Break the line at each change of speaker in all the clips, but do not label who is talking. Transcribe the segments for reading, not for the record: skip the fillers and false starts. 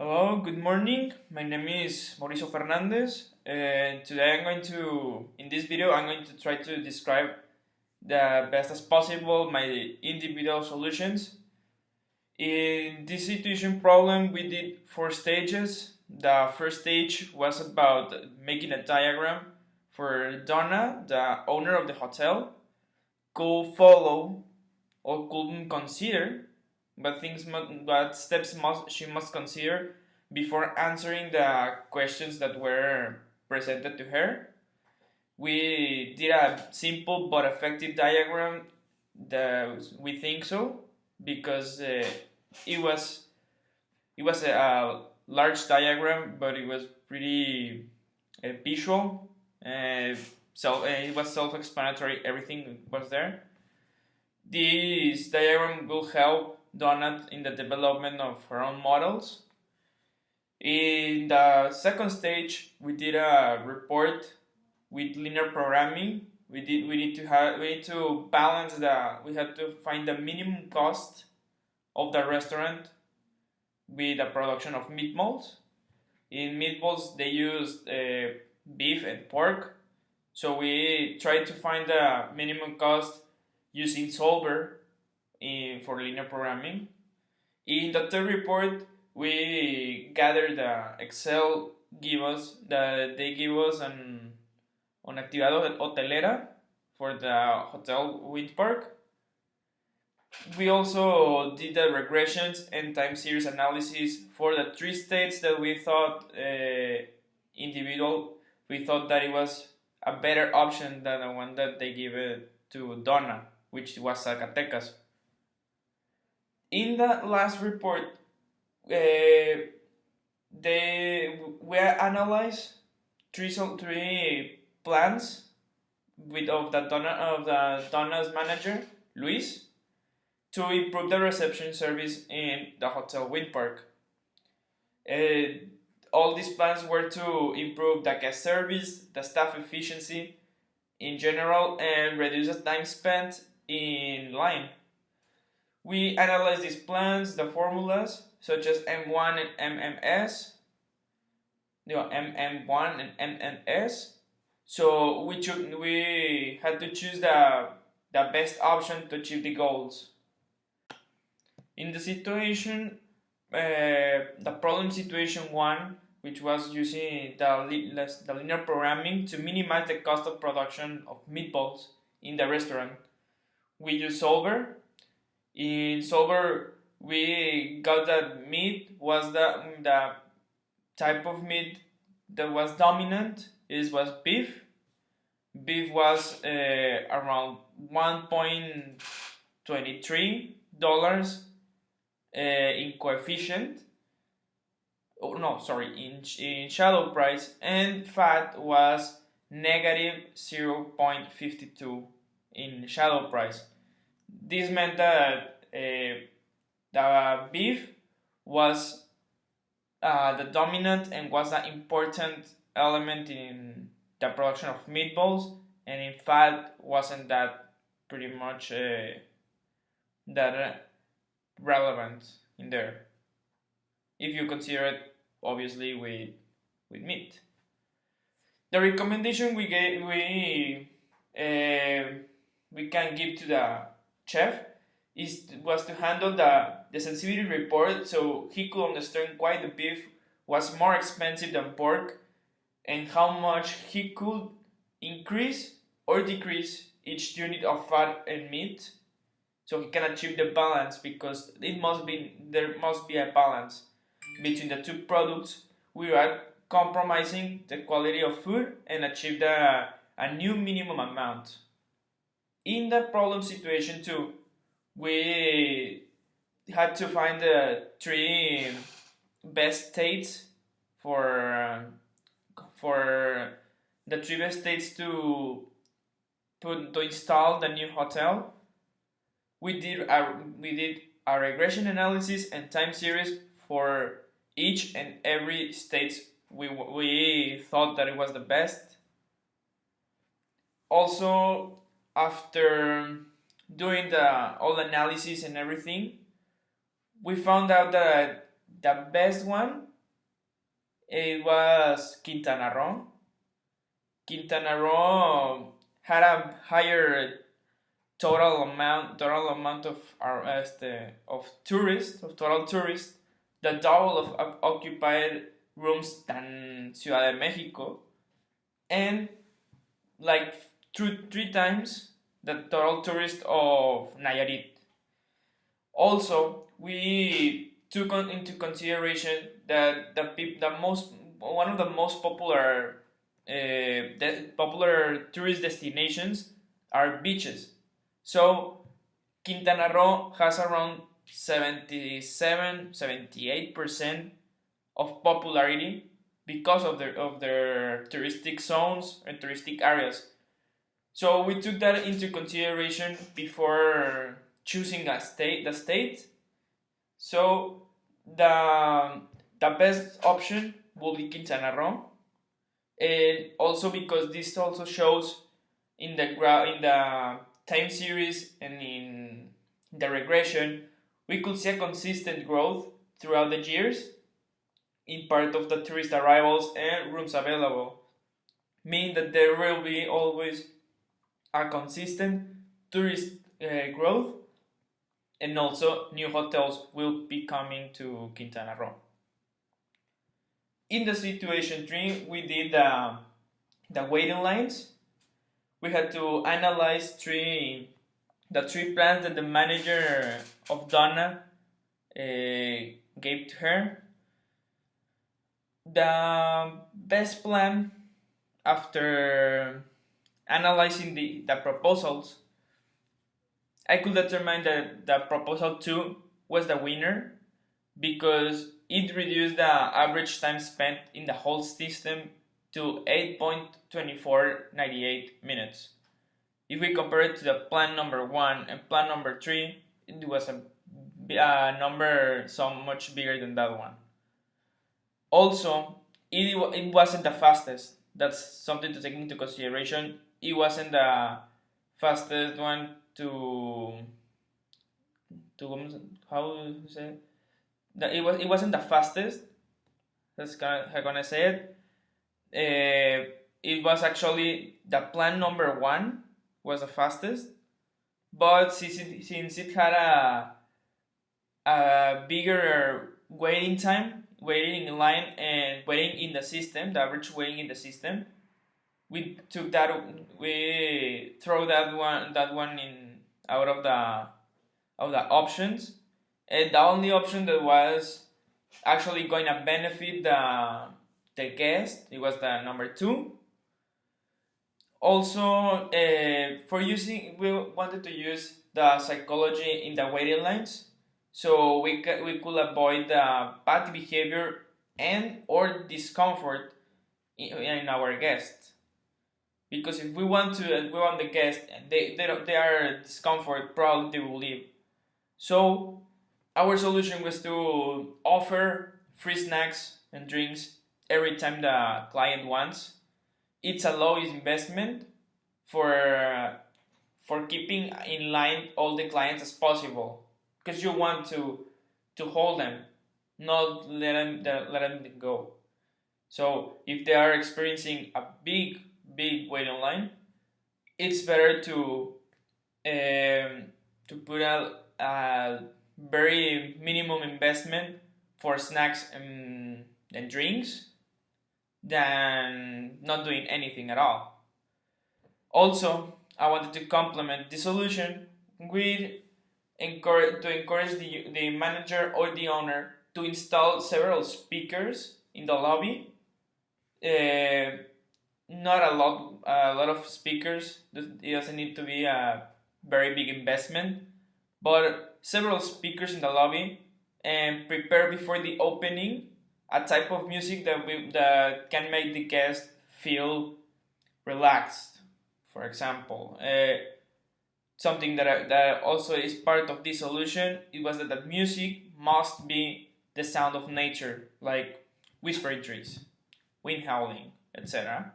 Hello, good morning. My name is Mauricio Fernandez, and today in this video, I'm going to try to describe the best as possible my individual solutions. In this situation problem, we did 4 stages. The first stage was about making a diagram for Donna, the owner of the hotel, could follow or could consider what steps she must consider before answering the questions that were presented to her. We did a simple but effective diagram that we think so because it was a large diagram, but it was pretty visual. It was self-explanatory. Everything was there. This diagram will help Donut in the development of her own models. In the second stage, we did a report with linear programming. We need to balance we had to find the minimum cost of the restaurant with the production of meatballs. In meatballs, they used beef and pork, so we tried to find the minimum cost using solver for linear programming. In the third report, we gathered the Excel they give us on actividad hotelera for the hotel Wind Park. We also did the regressions and time series analysis for the 3 states that we thought individual. We thought that it was a better option than the one that they gave it to Donna, which was Zacatecas. In the last report, we analyzed three plans of the Donna's manager Luis to improve the reception service in the hotel Wind Park. All these plans were to improve the guest service, the staff efficiency in general, and reduce the time spent in line. We analyzed these plans, the formulas such as M1 and MMS, MM1 and MMS. So we had to choose the best option to achieve the goals. In the situation, the problem situation 1, which was using the linear programming to minimize the cost of production of meatballs in the restaurant, we use solver. In solver, we got that meat was the type of meat that was dominant. It was beef. Beef was around $1.23 in coefficient. Oh no, sorry, in shadow price, and fat was negative 0.52 in shadow price. This meant that the beef was the dominant and was the important element in the production of meatballs, and in fat wasn't that pretty much that relevant in there, if you consider it obviously with meat. The recommendation we can give to the chef was to handle the sensitivity report so he could understand why the beef was more expensive than pork and how much he could increase or decrease each unit of fat and meat, so he can achieve the balance, because there must be a balance between the two products without compromising the quality of food and achieve a new minimum amount. In the problem situation 2, we had to find the 3 best states for the 3 best states to install the new hotel. We did a regression analysis and time series for each and every state we thought that it was the best. Also, after doing all the analysis and everything, we found out that the best one it was Quintana Roo. Quintana Roo had a higher total amount of total tourists, the double of occupied rooms than Ciudad de Mexico, and like three times the total tourist of Nayarit. Also, we took into consideration that the most one of the most popular tourist destinations are beaches. So Quintana Roo has around 78% of popularity because of their touristic zones and touristic areas. So we took that into consideration before choosing the state. So the best option will be Quintana Roo, and also because this also shows in the time series and in the regression, we could see a consistent growth throughout the years in part of the tourist arrivals and rooms available, meaning that there will be always a consistent tourist growth, and also new hotels will be coming to Quintana Roo. In the situation 3, we did the waiting lines. We had to analyze the three plans that the manager of Donna gave to her. The best plan, after analyzing the proposals, I could determine that the proposal 2 was the winner because it reduced the average time spent in the whole system to 8.2498 minutes. If we compare it to the plan number 1 and plan number 3, it was a number so much bigger than that one. Also, it wasn't the fastest. That's something to take into consideration. It wasn't the fastest one to how to say that it wasn't the fastest. That's how I'm gonna say it. It was actually the plan number 1 was the fastest, but since it had a bigger waiting time, waiting in line and waiting in the system, the average waiting in the system, we throw that one in out of the options, and the only option that was actually going to benefit the guest, it was the number 2. Also, we wanted to use the psychology in the waiting lines, so we could avoid the bad behavior and or discomfort in our guests. Because if we want the guest and they are discomfort, probably they will leave. So our solution was to offer free snacks and drinks every time the client wants. It's a low investment for keeping in line all the clients as possible, because you want to hold them, not let them go. So if they are experiencing a big wait online, it's better to put a very minimum investment for snacks and drinks than not doing anything at all. Also, I wanted to complement the solution with encourage the manager or the owner to install several speakers in the lobby. Not a lot of speakers. It doesn't need to be a very big investment, but several speakers in the lobby, and prepare before the opening a type of music that can make the guest feel relaxed. For example, something that also is part of this solution, it was that the music must be the sound of nature, like whispering trees, wind howling, etc.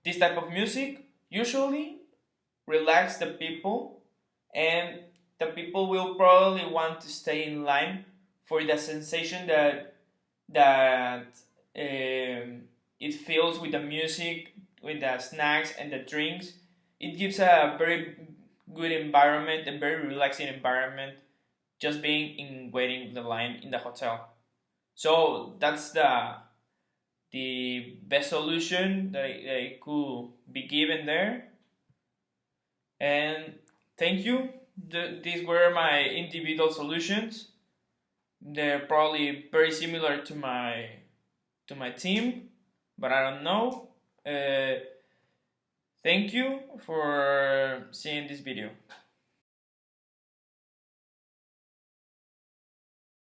This type of music usually relax the people, and the people will probably want to stay in line for the sensation that It fills with the music, with the snacks and the drinks. It gives a very good environment, a very relaxing environment, just being in waiting the line in the hotel. So that's the best solution that I could be given there. And thank you. These were my individual solutions. They're probably very similar to my team, but I don't know. Thank you for seeing this video.